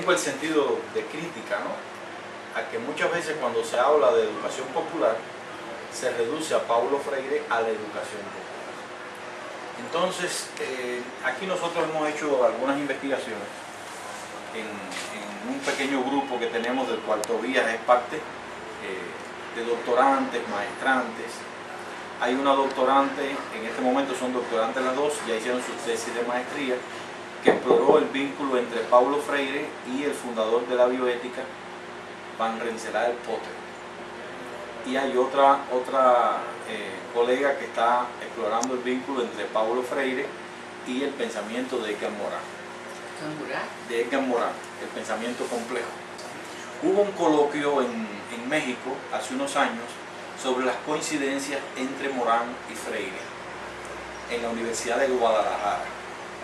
tengo el sentido de crítica, ¿no? A que muchas veces cuando se habla de educación popular, se reduce a Paulo Freire a la educación popular. Entonces, aquí nosotros hemos hecho algunas investigaciones en un pequeño grupo que tenemos, del cual Tobías es parte, de doctorantes, maestrantes. Hay una doctorante, en este momento son doctorantes las dos, ya hicieron su tesis de maestría, que exploró el vínculo entre Paulo Freire y el fundador de la bioética, Van Rensselaer Potter. Y hay otra colega que está explorando el vínculo entre Paulo Freire y el pensamiento de Edgar Morin. De Edgar Morin, el pensamiento complejo. Hubo un coloquio en México hace unos años sobre las coincidencias entre Morin y Freire en la Universidad de Guadalajara.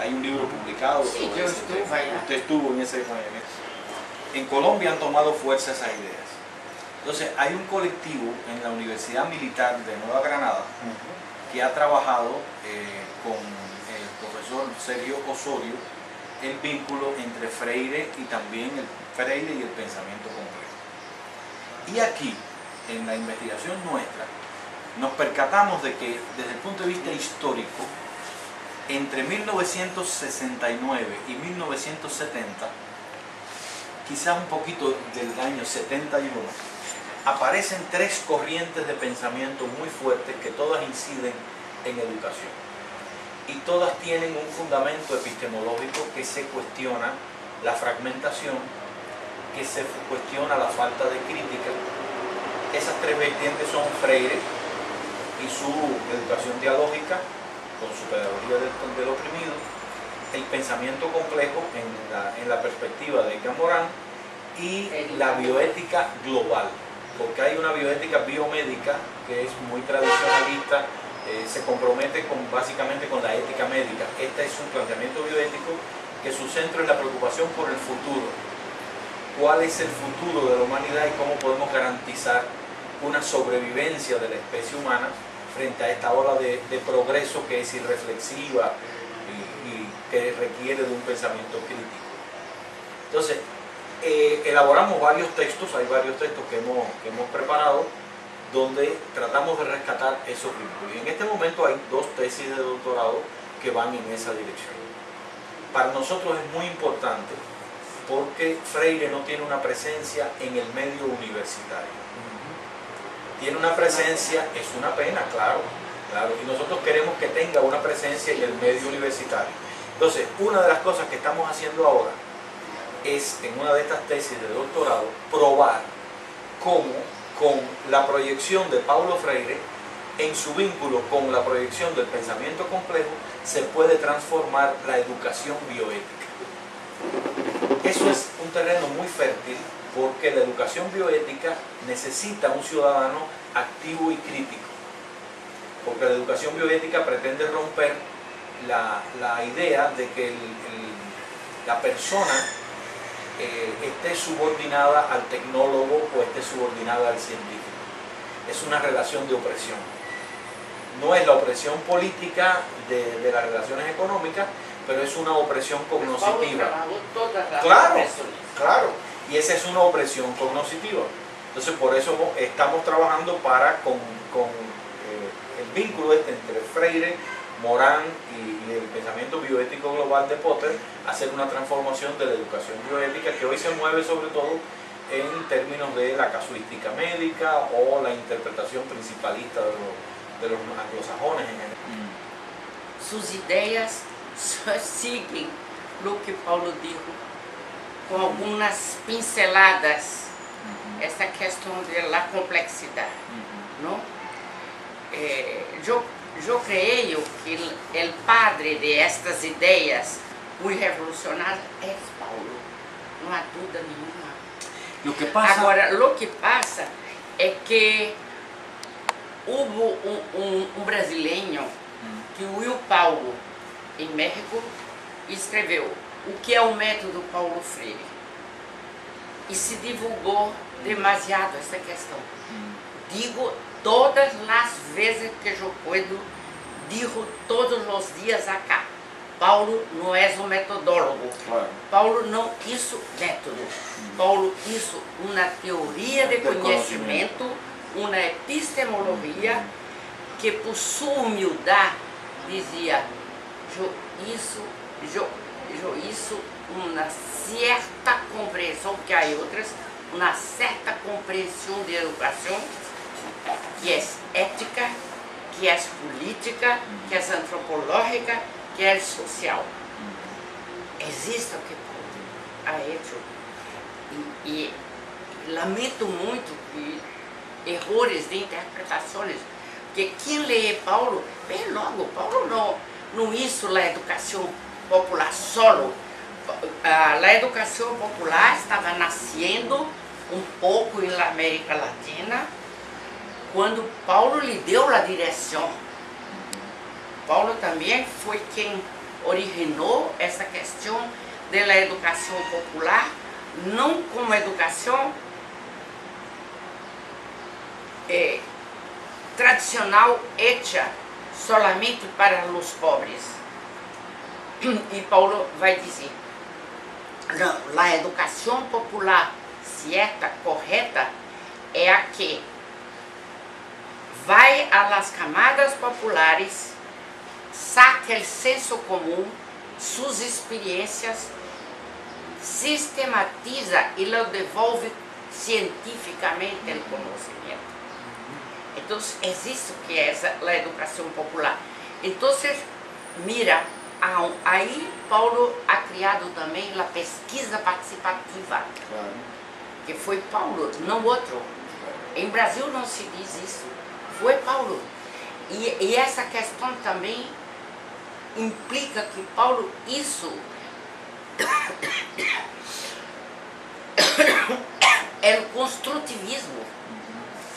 Hay un libro publicado sobre ese tema. Usted estuvo en ese. En Colombia han tomado fuerza esas ideas. Entonces, hay un colectivo en la Universidad Militar de Nueva Granada que ha trabajado con el profesor Sergio Osorio el vínculo entre Freire y también el Freire y el pensamiento complejo. Y aquí, en la investigación nuestra, nos percatamos de que desde el punto de vista histórico, entre 1969 y 1970, quizás un poquito del año 71, aparecen tres corrientes de pensamiento muy fuertes que todas inciden en educación. Y todas tienen un fundamento epistemológico que se cuestiona la fragmentación, que se cuestiona la falta de crítica. Esas tres vertientes son Freire y su educación dialógica, con su pedagogía del oprimido, el pensamiento complejo en la perspectiva de Edgar Morin y la bioética global, porque hay una bioética biomédica que es muy tradicionalista, se compromete básicamente con la ética médica. Este es un planteamiento bioético que su centro es la preocupación por el futuro. ¿Cuál es el futuro de la humanidad y cómo podemos garantizar una sobrevivencia de la especie humana frente a esta ola de progreso que es irreflexiva y que requiere de un pensamiento crítico? Entonces, elaboramos varios textos, hay varios textos que hemos preparado, donde tratamos de rescatar esos vínculos. Y en este momento hay dos tesis de doctorado que van en esa dirección. Para nosotros es muy importante porque Freire no tiene una presencia en el medio universitario. Tiene una presencia, es una pena, claro, y nosotros queremos que tenga una presencia en el medio universitario. Entonces, una de las cosas que estamos haciendo ahora es, en una de estas tesis de doctorado, probar cómo con la proyección de Paulo Freire, en su vínculo con la proyección del pensamiento complejo, se puede transformar la educación bioética. Eso es un terreno muy fértil, porque la educación bioética necesita un ciudadano activo y crítico, porque la educación bioética pretende romper la idea de que la persona esté subordinada al tecnólogo o esté subordinada al científico. Es una relación de opresión. No es la opresión política de las relaciones económicas, pero es una opresión cognoscitiva. Claro. Y esa es una opresión cognoscitiva. Entonces, por eso estamos trabajando para, con el vínculo entre Freire, Morin y el pensamiento bioético global de Potter, hacer una transformación de la educación bioética que hoy se mueve sobre todo en términos de la casuística médica o la interpretación principalista de los anglosajones en general. Sus ideias só siguen lo que Paulo dijo, com algumas pinceladas, essa questão da complexidade, não? Eu creio que o padre de estas ideias muy revolucionárias é Paulo, não há dúvida nenhuma. Agora, o que passa é que houve um brasileiro que o Paulo, em México, escreveu o que é o método Paulo Freire e se divulgou demasiado essa questão. Digo todas as vezes que eu puedo, digo todos os dias acá, Paulo não é um metodólogo. Claro. Paulo não hizo método. Paulo hizo uma teoria de conhecimento, uma epistemologia que por sua humildade dizia: eu isso uma certa compreensão, porque há outras, uma certa compreensão de educação que é ética, que é política, que é antropológica, que é social. Existe o que Paulo ha hecho. E lamento muito que erros de interpretações, porque quem lê Paulo, vê logo, Paulo não hizo a educação popular solo. A educação popular estava nascendo um pouco na América Latina, quando Paulo lhe deu a direção. Paulo também foi quem originou essa questão da educação popular, não como educação tradicional hecha solamente para os pobres. E Paulo vai dizer: não, a educação popular certa, correta, é a que vai às camadas populares, saca o senso comum, suas experiências, sistematiza e lo devolve cientificamente o conhecimento. Então, existe o que é a educação popular. Então, mira, aí Paulo ha criado também a pesquisa participativa, que foi Paulo, não outro. Em Brasil não se diz isso, foi Paulo. E essa questão também implica que Paulo isso é o construtivismo,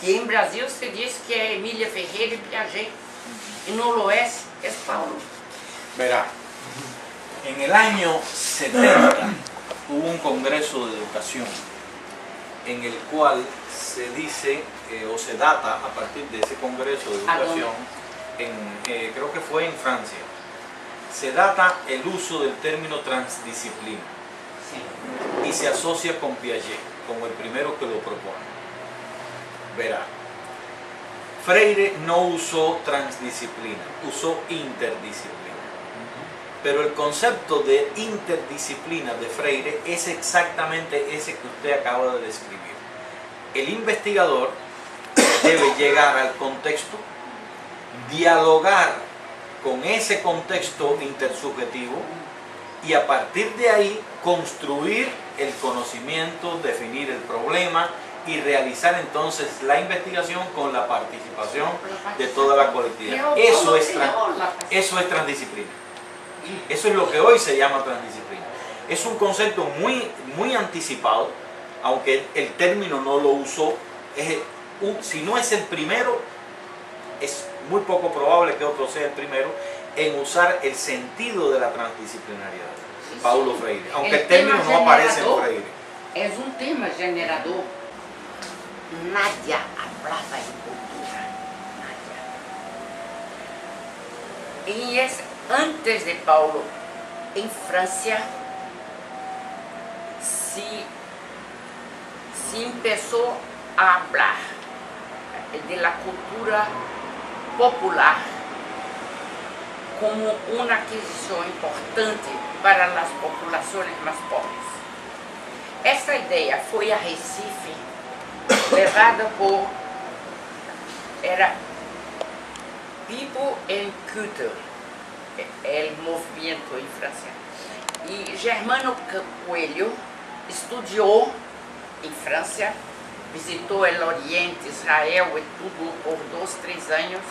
que em Brasil se diz que é Emília Ferreira e Piaget, y no lo es Paulo. Verá, en el año 70 hubo un congreso de educación en el cual se dice o se data a partir de ese congreso de educación, creo que fue en Francia, se data el uso del término transdisciplina, sí, y se asocia con Piaget como el primero que lo propone. Verá, Freire no usó transdisciplina, usó interdisciplina. Pero el concepto de interdisciplina de Freire es exactamente ese que usted acaba de describir. El investigador debe llegar al contexto, dialogar con ese contexto intersubjetivo y a partir de ahí construir el conocimiento, definir el problema y realizar entonces la investigación con la participación de toda la colectividad. Eso es transdisciplina. Eso es lo que hoy se llama transdisciplina. Es un concepto muy anticipado, aunque el término no lo usó. Si no es el primero, es muy poco probable que otro sea el primero en usar el sentido de la transdisciplinariedad. Sí, Paulo Freire, aunque el término no aparece en Freire. Es un tema generador. Nadie hablaba en cultura. Nadie. Y es antes de Paulo, en Francia, se empezó a hablar de la cultura popular como una adquisición importante para las populaciones más pobres. Esta idea fue a Recife, levada por People and Culture, el movimiento en Francia. Y Germano Coelho estudió en Francia, visitou el Oriente, Israel e tudo por 2, 3 anos.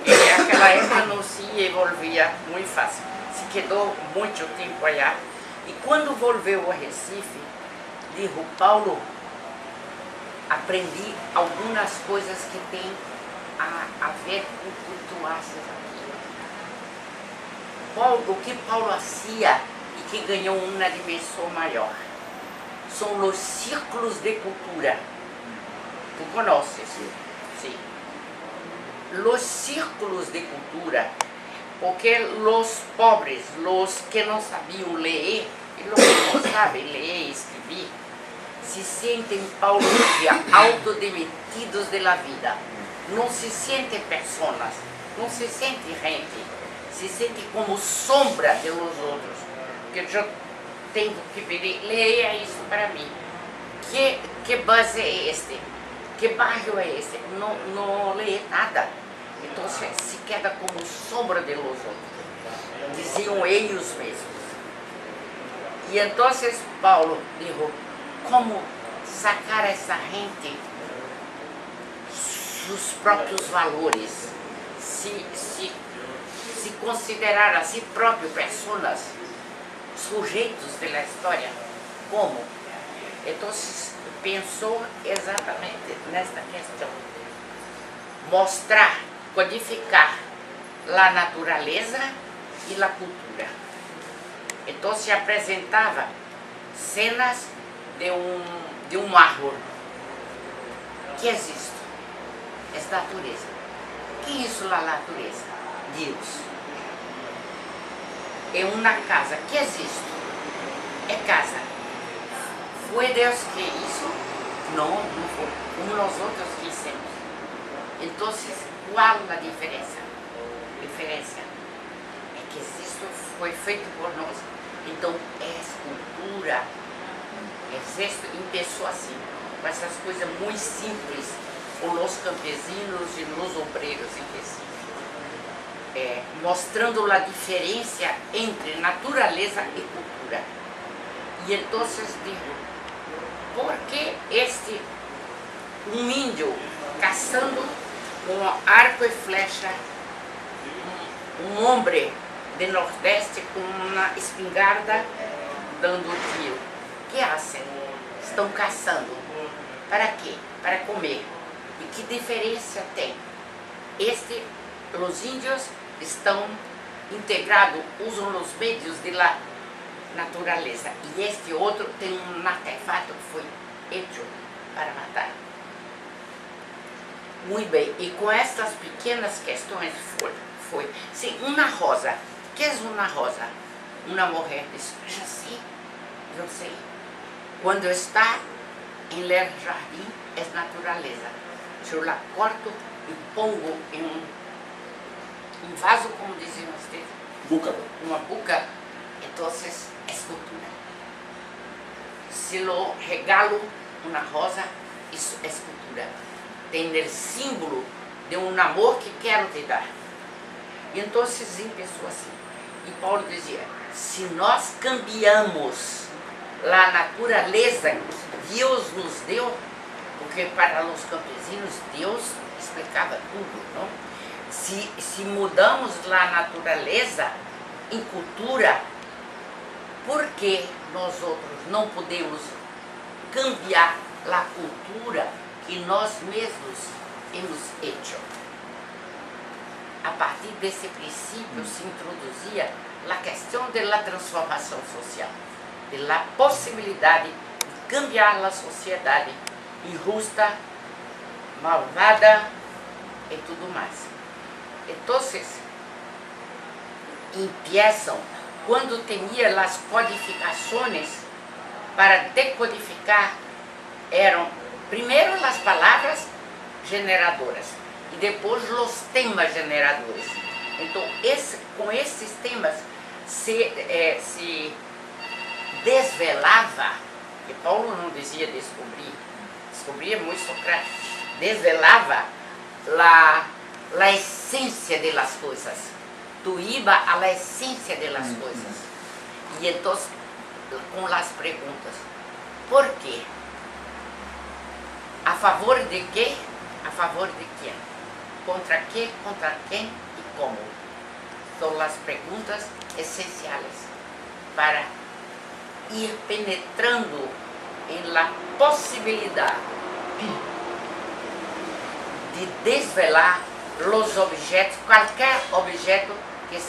E naquela época não se envolvia muito fácil. Se quedou muito tempo allá. E quando volveu a Recife, disse: Paulo, aprendi algumas coisas que têm a ver com o que tu achas aqui. O que Paulo fazia e que ganhou uma dimensão maior são os círculos de cultura. Tu conheces? Sim. Os círculos de cultura Porque os pobres, os que não sabiam ler, e os que não sabem ler e escrever, se sentem, Paulo dizia, autodemitidos da vida. Não se sentem pessoas, não se sentem gente, se sentem como sombra de los outros. Porque eu tenho que pedir, leia isso para mim. Que base é este? Que bairro é este? Não lê nada. Então se queda como sombra de los outros. Diziam eles mesmos. E então Paulo disse, como sacar essa gente dos próprios valores, se considerar a si próprio pessoas, sujeitos da história, como? Então pensou exatamente nesta questão, mostrar, codificar a natureza e a cultura. Então se apresentava cenas de um árvore que existe, é natureza. Que é isso a natureza? Deus. É uma casa que existe, é casa. Foi Deus que isso? Não foi. Como nós outros que hicimos. Então, qual a diferença? A diferença é que isso foi feito por nós. Então, é escultura. Existe começou assim, com essas coisas muito simples, com os campesinos e os obreiros em Recife, mostrando a diferença entre natureza e cultura. E então digo, por que um índio caçando com arco e flecha, um homem de Nordeste com uma espingarda dando tiro? O que fazem? Estão caçando. Para quê? Para comer. E que diferença tem? Os índios estão integrados, usam os meios da natureza. E este outro tem um artefato que foi feito para matar. Muito bem. E com estas pequenas questões foi. Sim, uma rosa. O que é uma rosa? Uma mulher diz, já sei, eu sei. Quando está em ler jardim, é natureza. Eu la corto e pongo em um vaso, como diziam vocês. Búcaro. Uma buca, então é escultura. Se lo regalo uma rosa, isso é escultura. Tem o símbolo de um amor que quero te dar. E então começou assim. E Paulo dizia, se nós cambiamos a natureza que Deus nos deu, porque para os campesinos Deus explicava tudo, não? Se mudamos a natureza em cultura, por que nós outros não podemos cambiar a cultura que nós mesmos temos feito? A partir desse princípio se introduzia a questão da transformação social, da possibilidade de cambiar a sociedade injusta, malvada e tudo mais. Então, empiezam, quando tinha as codificações, para decodificar, eram primeiro as palavras generadoras e depois os temas generadores. Então, com esses temas se desvelava, e Paulo não dizia descobrir é muito Sócrates, desvelava a essência das coisas, tu iba a essência das coisas. E então, com as perguntas, por quê? A favor de quê? A favor de quem? Contra quê? Contra quem e como? São as perguntas essenciais para ir penetrando em la possibilidade de desvelar os objetos, qualquer objeto que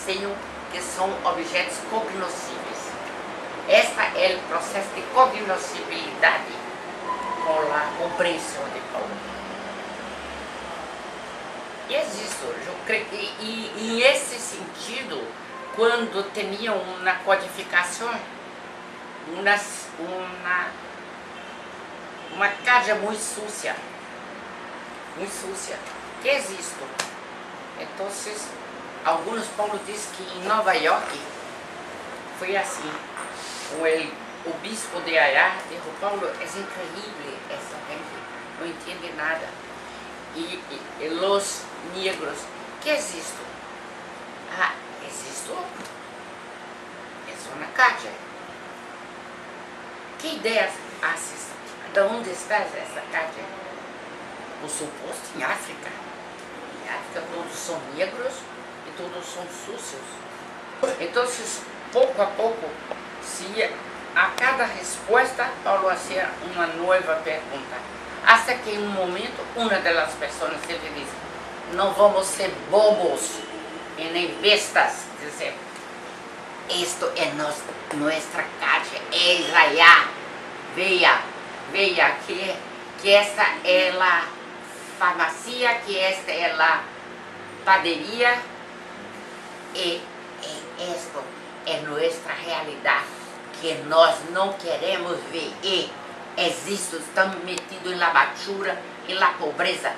são objetos cognoscíveis. Este é o processo de cognoscibilidade com a compreensão de Paulo. Existe, eu creio, e esse sentido, quando tinha uma codificação, uma casa muito sucia, que existe. Então, alguns Paulo diz que em Nova York foi assim. O bispo de Ayá dijo: Paulo, é incrível essa gente, não entende nada. E os negros, que existem? Ah, existo? É uma casa. Que ideias haces? De onde está essa casa? Por suposto, em África. Em África todos são negros e todos são sucios. Então, pouco a pouco, a cada resposta, Paulo fazia uma nova pergunta. Até que em um momento, uma das pessoas sempre diz: não vamos ser bobos e nem bestas, dizer, isto é nossa casa, é Israel, veja que esta é a farmácia, que esta é a padaria, e isto é nossa realidade, que nós não queremos ver. E existe, estamos metidos na bachura e na pobreza.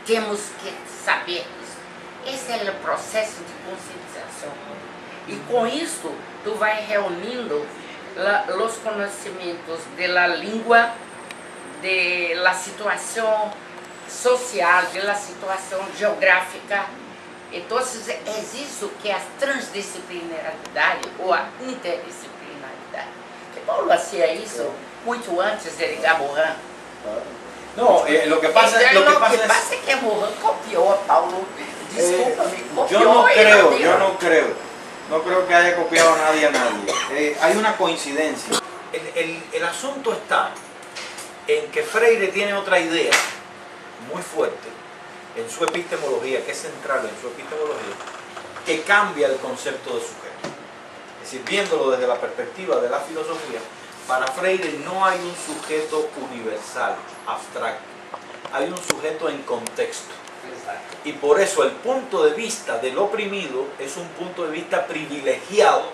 Temos que saber isso. Esse é o processo de conscientização. E com isso, tu vai reunindo os conhecimentos da língua, da situação social, da situação geográfica. Então, existe o que é a transdisciplinaridade ou a interdisciplinaridade. Que Paulo fazia isso muito antes de Morin. No, lo que pasa es que Morin copió a Paulo. Discúlpame, copió. No creo que haya copiado a nadie. Hay una coincidencia. El asunto está en que Freire tiene otra idea muy fuerte en su epistemología, que es central en su epistemología, que cambia el concepto de sujeto. Es decir, viéndolo desde la perspectiva de la filosofía, para Freire no hay un sujeto universal, abstracto. Hay un sujeto en contexto. Y por eso el punto de vista del oprimido es un punto de vista privilegiado.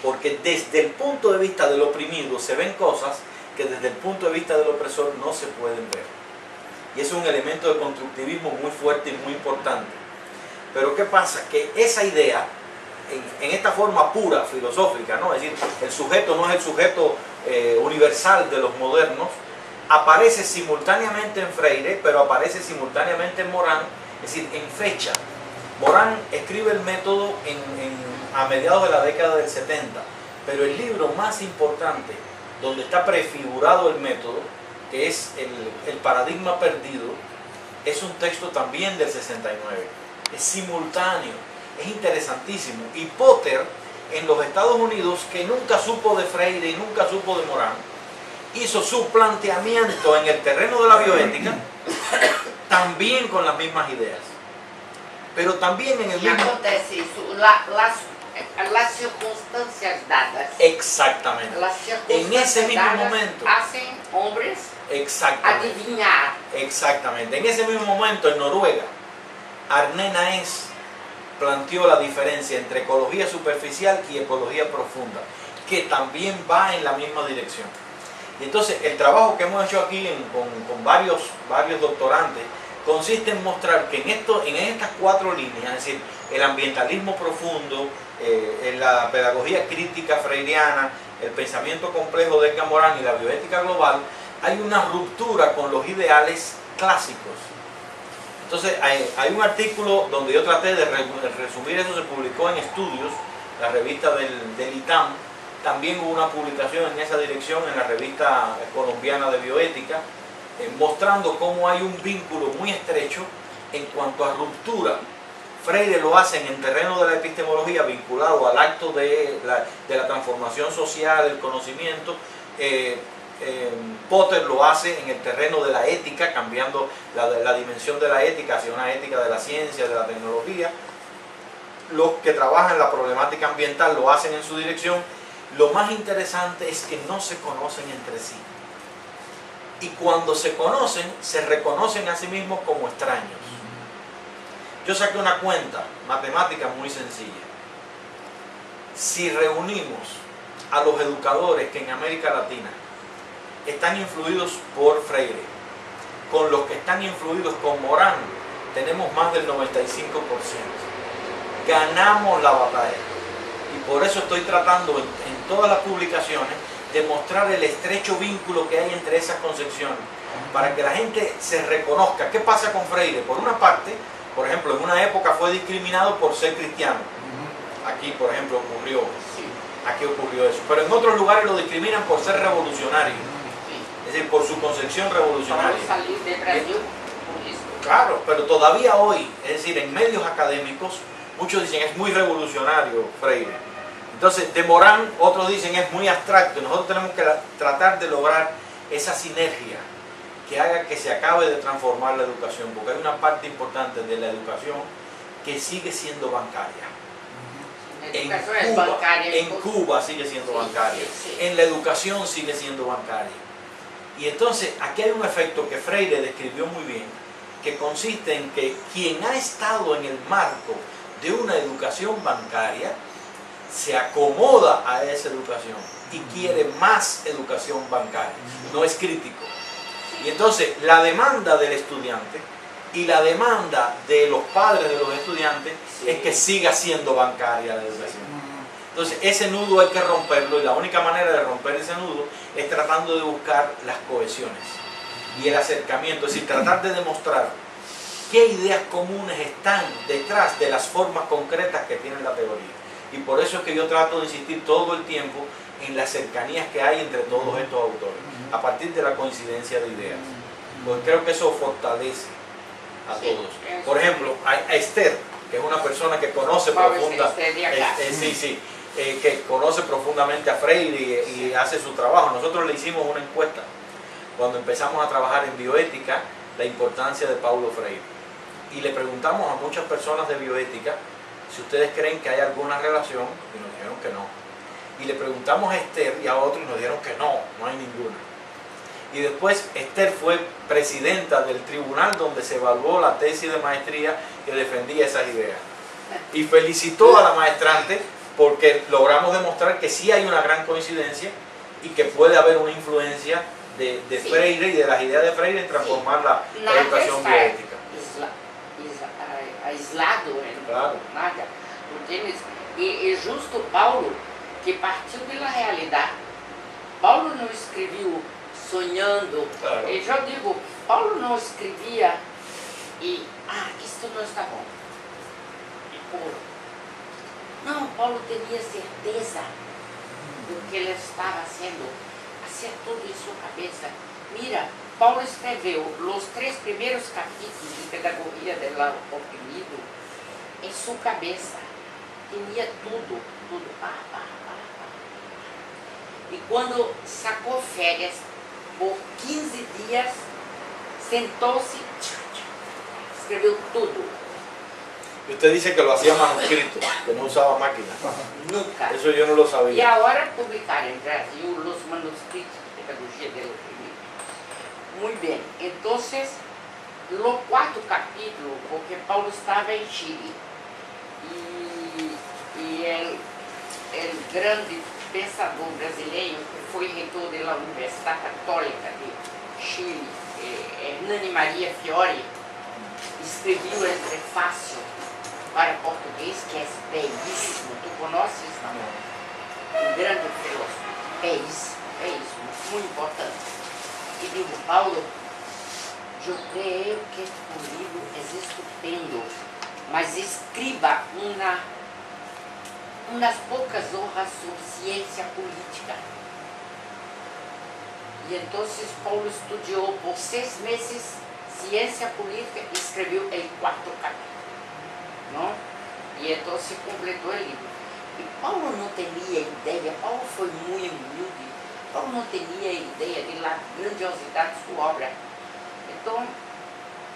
Porque desde el punto de vista del oprimido se ven cosas que desde el punto de vista del opresor no se pueden ver. Y eso es un elemento de constructivismo muy fuerte y muy importante. Pero ¿qué pasa? Que esa idea, en esta forma pura, filosófica, ¿no? Es decir, el sujeto no es el sujeto universal de los modernos, aparece simultáneamente en Freire, pero aparece simultáneamente en Morán, es decir, en fecha. Morán escribe el método a mediados de la década del 70, pero el libro más importante, donde está prefigurado el método, que es el paradigma perdido, es un texto también del 69. Es simultáneo, es interesantísimo. Y Potter, en los Estados Unidos, que nunca supo de Freire y nunca supo de Morán, hizo su planteamiento en el terreno de la bioética, también con las mismas ideas. Pero también en el mismo... acontece isso? Las circunstancias dadas. Exactamente. En ese mismo momento. Hacen hombres adivinar. Exactamente. En ese mismo momento, en Noruega, Arne Naes planteó la diferencia entre ecología superficial y ecología profunda, que también va en la misma dirección. Y entonces el trabajo que hemos hecho aquí con varios doctorantes consiste en mostrar que en estas 4 líneas, es decir, el ambientalismo profundo, la pedagogía crítica freiriana, el pensamiento complejo de Edgar Morin y la bioética global, hay una ruptura con los ideales clásicos. Entonces hay un artículo donde yo traté de resumir eso, se publicó en Estudios, la revista del ITAM. También hubo una publicación en esa dirección en la revista colombiana de bioética, mostrando cómo hay un vínculo muy estrecho en cuanto a ruptura. Freire lo hace en el terreno de la epistemología vinculado al acto de la transformación social, el conocimiento. Potter lo hace en el terreno de la ética, cambiando la dimensión de la ética hacia una ética de la ciencia, de la tecnología. Los que trabajan la problemática ambiental lo hacen en su dirección. Lo más interesante es que no se conocen entre sí. Y cuando se conocen, se reconocen a sí mismos como extraños. Yo saqué una cuenta matemática muy sencilla. Si reunimos a los educadores que en América Latina están influidos por Freire, con los que están influidos con Morán, tenemos más del 95%. Ganamos la batalla. Y por eso estoy tratando en todas las publicaciones de mostrar el estrecho vínculo que hay entre esas concepciones, para que la gente se reconozca. ¿Qué pasa con Freire? Por una parte, por ejemplo, en una época fue discriminado por ser cristiano. Aquí, por ejemplo, ocurrió eso. Pero en otros lugares lo discriminan por ser revolucionario. Es decir, por su concepción revolucionaria. Para salir de Brasil por eso. Claro, pero todavía hoy, es decir, en medios académicos, muchos dicen es muy revolucionario Freire. Entonces, de Morán, otros dicen es muy abstracto. Nosotros tenemos que tratar de lograr esa sinergia que haga que se acabe de transformar la educación, porque hay una parte importante de la educación que sigue siendo bancaria. En Cuba sigue siendo bancaria, en la educación sigue siendo bancaria. Y entonces aquí hay un efecto que Freire describió muy bien, que consiste en que quien ha estado en el marco de una educación bancaria se acomoda a esa educación y quiere más educación bancaria, no es crítico. Y entonces la demanda del estudiante y la demanda de los padres de los estudiantes es que siga siendo bancaria la educación. Entonces ese nudo hay que romperlo, y la única manera de romper ese nudo es tratando de buscar las cohesiones y el acercamiento, es decir, tratar de demostrar qué ideas comunes están detrás de las formas concretas que tiene la teoría. Y por eso es que yo trato de insistir todo el tiempo en las cercanías que hay entre todos estos autores, a partir de la coincidencia de ideas. Porque creo que eso fortalece a todos. Por ejemplo, a Esther, que es una persona que conoce que conoce profundamente a Freire y hace su trabajo. Nosotros le hicimos una encuesta cuando empezamos a trabajar en bioética, la importancia de Paulo Freire. Y le preguntamos a muchas personas de bioética si ustedes creen que hay alguna relación, y nos dijeron que no. Y le preguntamos a Esther y a otros y nos dijeron que no hay ninguna. Y después Esther fue presidenta del tribunal donde se evaluó la tesis de maestría que defendía esas ideas. Y felicitó a la maestrante porque logramos demostrar que sí hay una gran coincidencia y que puede haber una influencia de Freire y de las ideas de Freire en transformar la educación bioética. Aislado, claro. Nada. E justo Paulo, que partiu pela realidade. Paulo não escreveu sonhando. Claro. Eu já digo, Paulo não escrevia e, isto não está bom. E por. Não, Paulo tinha certeza do que ele estava sendo. Hacía tudo em sua cabeça. Mira, Paulo escreveu os 3 primeiros capítulos de Pedagogia del Oprimido em sua cabeça. Tinha tudo. E quando sacou férias, por 15 dias, sentou-se, escreveu tudo. Y usted dice que lo hacía manuscrito, que no usaba máquina. Nunca. Eso yo no lo sabía. E agora publicaram em Brasil os manuscritos de Pedagogia del Oprimido. Muito bem. Então, no 4º capítulo, porque Paulo estava em Chile, e o grande pensador brasileiro, que foi reitor da Universidade Católica de Chile, Hernani Maria Fiore, escreveu el prefácio para português, que é belíssimo. Tu conheces, não? Um grande filósofo. Belíssimo, muito importante. E digo, Paulo, eu creio que este livro é estupendo, mas escreva umas poucas horas sobre ciência política. E então Paulo estudou por 6 meses ciência política e escreveu o 4º capítulo. Não? E então se completou o livro. E Paulo não tinha ideia, Paulo foi muito humilde, Paulo não tinha ideia da grandiosidade de sua obra. Então,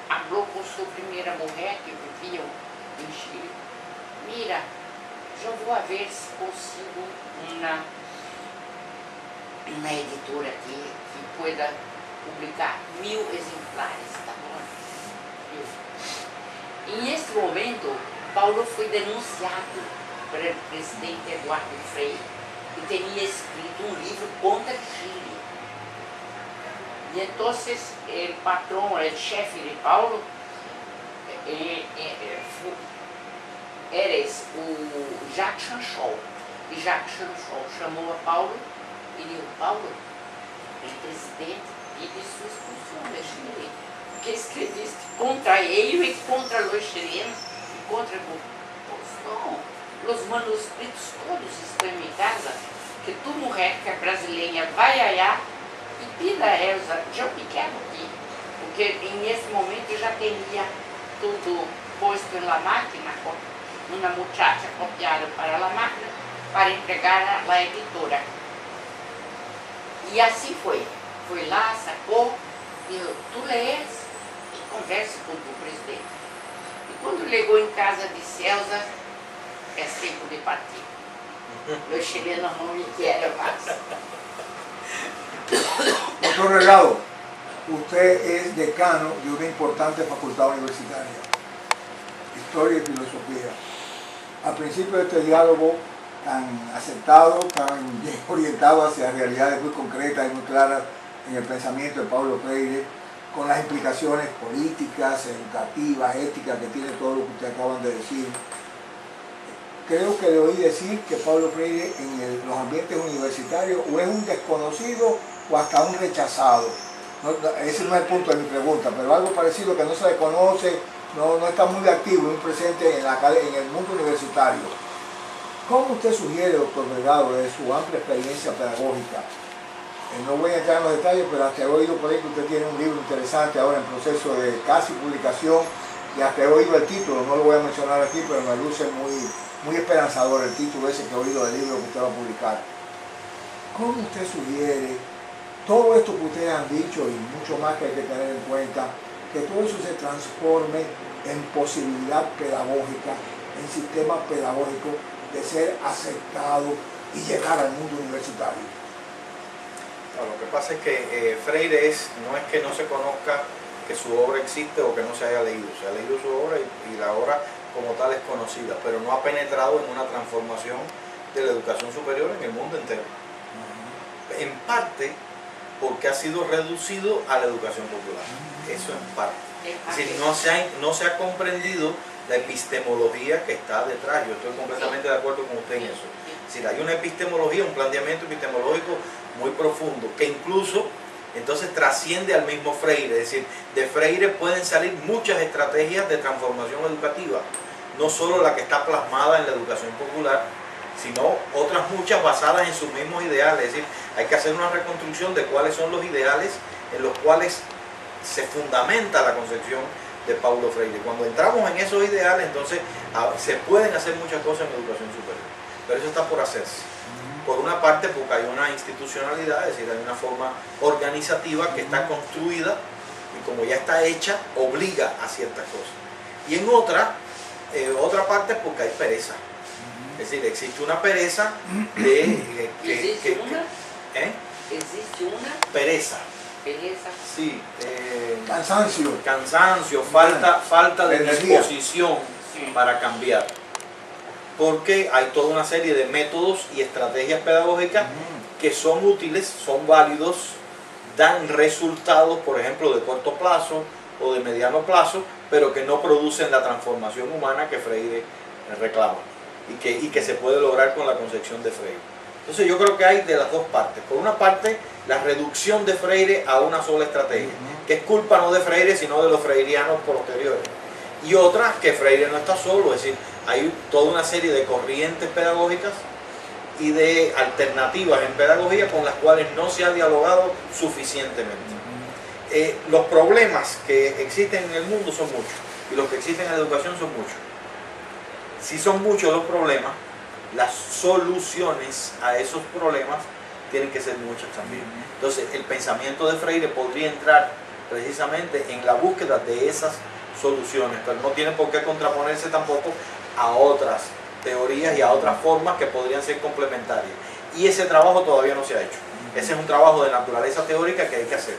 falou com sua primeira mulher, que vivia em Chile. Mira, eu vou ver se consigo uma editora aqui que pueda publicar 1000 exemplares, tá bom? Em esse momento, Paulo foi denunciado pelo presidente Eduardo Frei e tinha escrito um livro contra Chile. E então, o patrão, o chefe de Paulo, era o Jacques Chanchol. E Jacques Chanchol chamou a Paulo e disse: Paulo, o presidente pede sua expulsão da Chile, porque escreveste contra ele e contra os chilenos e contra os manuscritos todos estão em minha casa, que tu, mulher que é brasileira, vai allá e pida a Elsa, eu me quero aqui, porque nesse momento eu já tinha tudo posto na máquina, uma muchacha copiada para a máquina, para entregar à editora. E assim foi. Foi lá, sacou, e tu lês e conversa com o presidente. E quando chegou em casa, disse: Elsa, é tempo de partir. Os chilenos não me querem mais. Doctor Regado, usted es decano de una importante facultad universitaria, Historia y Filosofía. Al principio de este diálogo tan aceptado, tan bien orientado hacia realidades muy concretas y muy claras en el pensamiento de Paulo Freire, con las implicaciones políticas, educativas, éticas que tiene todo lo que ustedes acaban de decir. Creo que le oí decir que Paulo Freire en los ambientes universitarios o es un desconocido o hasta un rechazado. Ese no es el punto de mi pregunta, pero algo parecido, que no se le conoce, no está muy activo, muy presente en el mundo universitario. ¿Cómo usted sugiere, doctor Delgado, de su amplia experiencia pedagógica? No voy a entrar en los detalles, pero hasta he oído por ahí que usted tiene un libro interesante ahora en proceso de casi publicación, y hasta he oído el título, no lo voy a mencionar aquí, pero me luce muy esperanzador el título ese que he oído del libro que usted va a publicar. ¿Cómo usted sugiere todo esto que ustedes han dicho y mucho más que hay que tener en cuenta, que todo eso se transforme en posibilidad pedagógica, en sistema pedagógico de ser aceptado y llegar al mundo universitario? No, lo que pasa es que Freire no es que no se conozca que su obra existe o que no se haya leído. Se ha leído su obra y la obra como tal es conocida, pero no ha penetrado en una transformación de la educación superior en el mundo entero. En parte porque ha sido reducido a la educación popular. Eso en parte. Es decir, no se ha comprendido la epistemología que está detrás. Yo estoy completamente de acuerdo con usted en eso. Es decir, hay una epistemología, un planteamiento epistemológico muy profundo, que incluso entonces trasciende al mismo Freire. Es decir, de Freire pueden salir muchas estrategias de transformación educativa, no solo la que está plasmada en la educación popular, sino otras muchas basadas en sus mismos ideales. Es decir, hay que hacer una reconstrucción de cuáles son los ideales en los cuales se fundamenta la concepción de Paulo Freire. Cuando entramos en esos ideales, entonces se pueden hacer muchas cosas en educación superior, pero eso está por hacerse. Por una parte porque hay una institucionalidad, es decir, hay una forma organizativa que está construida y como ya está hecha, obliga a ciertas cosas. Y en otra parte porque hay pereza. Es decir, existe una pereza de... ¿Existe una? ¿Eh? ¿Existe una? Pereza. Pereza. Sí. Cansancio. Cansancio, falta de energía. disposición Sí. para cambiar. Porque hay toda una serie de métodos y estrategias pedagógicas que son útiles, son válidos, dan resultados, por ejemplo, de corto plazo o de mediano plazo, pero que no producen la transformación humana que Freire reclama y que se puede lograr con la concepción de Freire. Entonces yo creo que hay de las dos partes. Por una parte, la reducción de Freire a una sola estrategia, que es culpa no de Freire, sino de los freirianos posteriores. Y otra, que Freire no está solo, es decir, hay toda una serie de corrientes pedagógicas y de alternativas en pedagogía con las cuales no se ha dialogado suficientemente. Los problemas que existen en el mundo son muchos y los que existen en la educación son muchos. Si son muchos los problemas, las soluciones a esos problemas tienen que ser muchas también. Entonces, el pensamiento de Freire podría entrar precisamente en la búsqueda de esas soluciones, pero no tiene por qué contraponerse tampoco a otras teorías y a otras formas que podrían ser complementarias. Y ese trabajo todavía no se ha hecho. Ese es un trabajo de naturaleza teórica que hay que hacer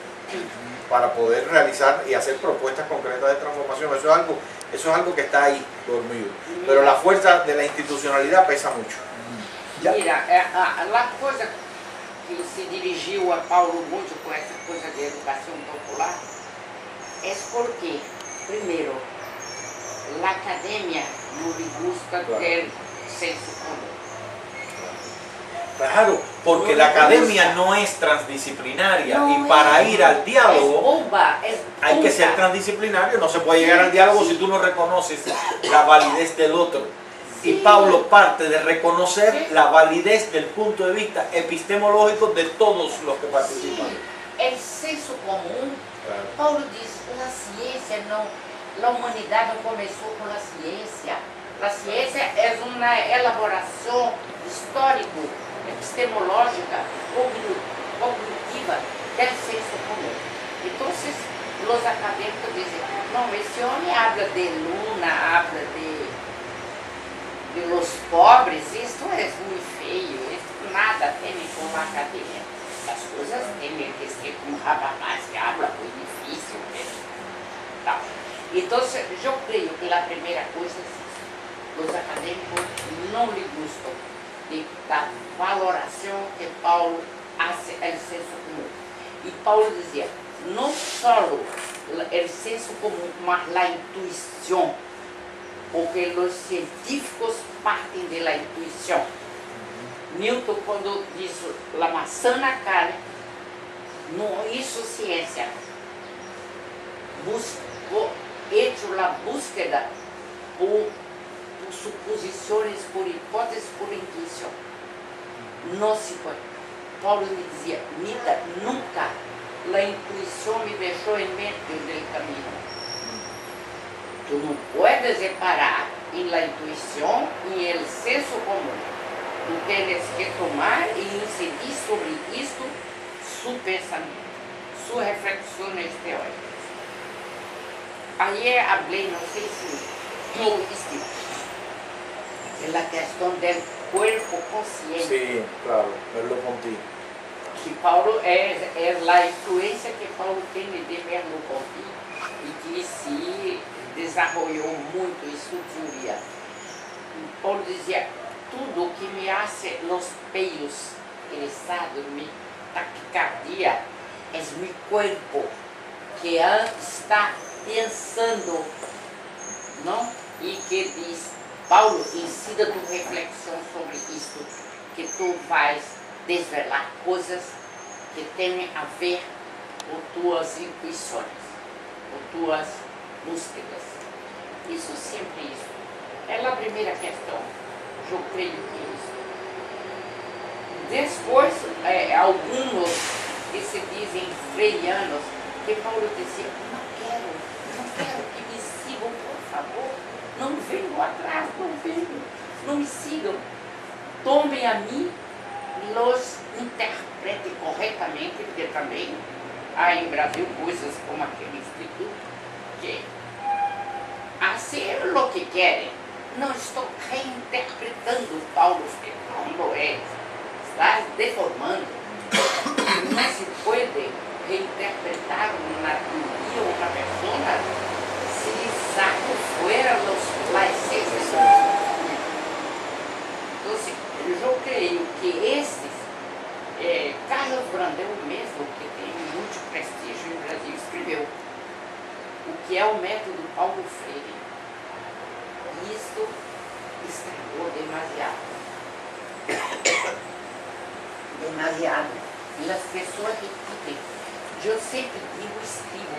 para poder realizar y hacer propuestas concretas de transformación. Eso es algo Eso es algo que está ahí dormido. Pero la fuerza de la institucionalidad pesa mucho. Mira, a coisa que se dirigiu a Paulo muito com essa coisa de educação popular é porque, primeiro, a academia não lhe busca ter senso comum. Claro, porque la academia no es transdisciplinaria y para ir al diálogo hay que ser transdisciplinario, no se puede llegar al diálogo si tú no reconoces la validez del otro. Y Pablo parte de reconocer la validez del punto de vista epistemológico de todos los que participan. El senso común, Paulo diz, la ciencia no, la humanidad no comenzó con la ciencia. La ciencia es una elaboración histórica, epistemológica, cognitiva del senso común. Entonces, los académicos dicen, no, ese hombre habla de luna, habla de los pobres, esto es muy feo, esto nada tiene con la academia. Las cosas tienen que ser con un rapaz que habla muy difícil. Tal. Entonces, yo creo que la primera cosa es eso. Los académicos no les gustan de la valoración que Paulo hace al senso común. Y Paulo decía, no solo el senso común, mas la intuición, porque los científicos partem de la intuición. Newton, quando disse la maçã na cara, não hizo ciência. Hecho la búsqueda por suposições, por hipóteses, por intuição. Não se pode. Paulo me dizia, Nita, nunca a intuição me deixou em meio do caminho. Tu não puedes separar em la intuição e el senso comum. Tu tienes que tomar e incidir sobre isto su pensamento, sus reflexiones teóricas. Ayer hablé, não sei se oíste, de la questão del cuerpo consciente. Sí, claro, verlo contigo. Que Paulo é a influência que Paulo tem de verlo contigo e que se desarrollou muito isso teoria. Paulo dizia, tudo que me hace los pelos erizados, mi taquicardia, é meu corpo que está pensando, não? E que diz, Paulo, ensina tu reflexão sobre isto, que tu vais desvelar coisas que têm a ver com tuas intuições, com tuas búsquedas. Isso sempre isso. É a primeira questão. Eu creio que isso. Depois, alguns que se dizem freirianos, que Paulo dizia, não quero que me sigam, por favor. Não venham atrás, não me sigam. Tomem a mim, los interpretem corretamente, porque também há em Brasil coisas como aquele instituto que hacen lo que querem. Não estou reinterpretando Paulo Freire, não é. Estás deformando. Não se pode reinterpretar uma teoria ou uma persona se saco fuera la esencia. Então, eu creio que esses, Carlos Brandão mesmo, que tem muito prestígio no Brasil, escreveu o que é o método Paulo Freire. Isso estragou demasiado. Demasiado. E as pessoas repetem. Eu sempre digo, escrevo,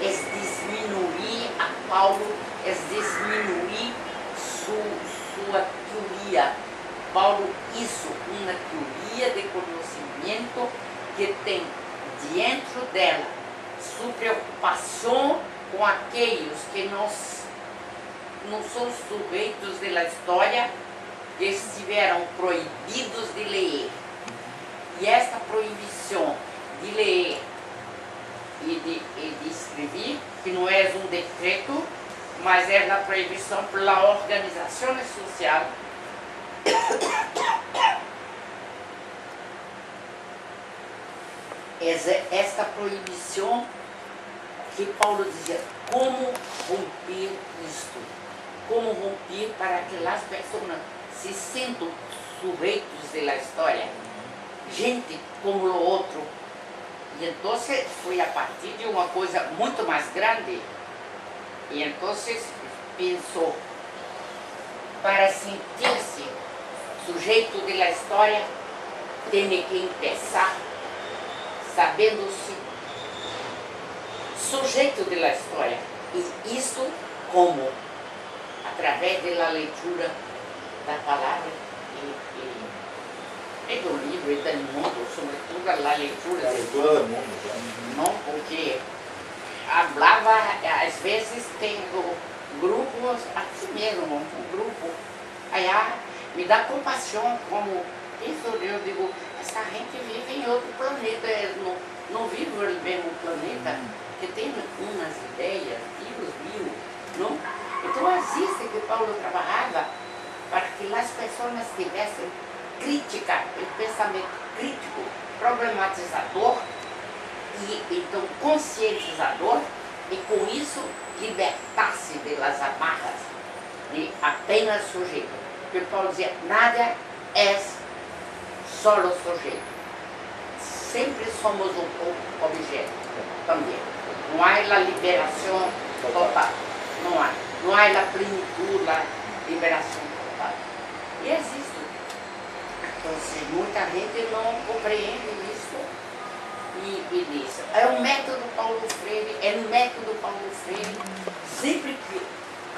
é diminuir a Paulo, é diminuir sua teoria. Paulo hizo uma teoria de conhecimento que tem dentro dela sua preocupação com aqueles que não são sujeitos da história, que estiveram proibidos de ler. E esta proibição de ler e de escrever, que não é um decreto, mas é a proibição pela organização social, esta proibição que Paulo dizia, como romper isto? Como romper para que as pessoas se sintam sujeitos da história, gente como o outro. E então foi a partir de uma coisa muito mais grande. E então pensou, para sentir-se sujeito da história, tem que começar sabendo-se sujeito da história. E isso como? Através da leitura da palavra e do livro e do mundo, sobretudo a leitura. A leitura do mundo, claro. Não, porque falava, às vezes tem grupos, assim mesmo, um grupo, aí me dá compaixão, como isso, eu digo, essa gente vive em outro planeta, eles não vivem no mesmo planeta, que tem umas ideias, mil, não? Então existe que Paulo trabalhava para que as pessoas tivessem crítica, o pensamento crítico, problematizador, e então conscientizador, e com isso libertasse das amarras de apenas sujeito. Porque Paulo dizia, nada é só o sujeito. Sempre somos um objeto também. Não há a liberação total. Não há. Não há a plenitude, a liberação total. E existe. Então, muita gente não compreende isso. E diz, é o método Paulo Freire, sempre que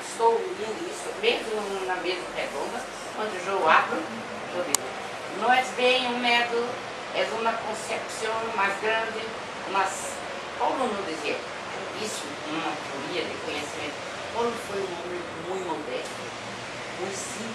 estou ouvindo isso, mesmo na mesa redonda, quando eu abro, eu digo, não é bem um método, é uma concepção mais grande, mas Paulo não dizia isso, uma teoria de conhecimento. Paulo foi um homem muito modesto, muito simples.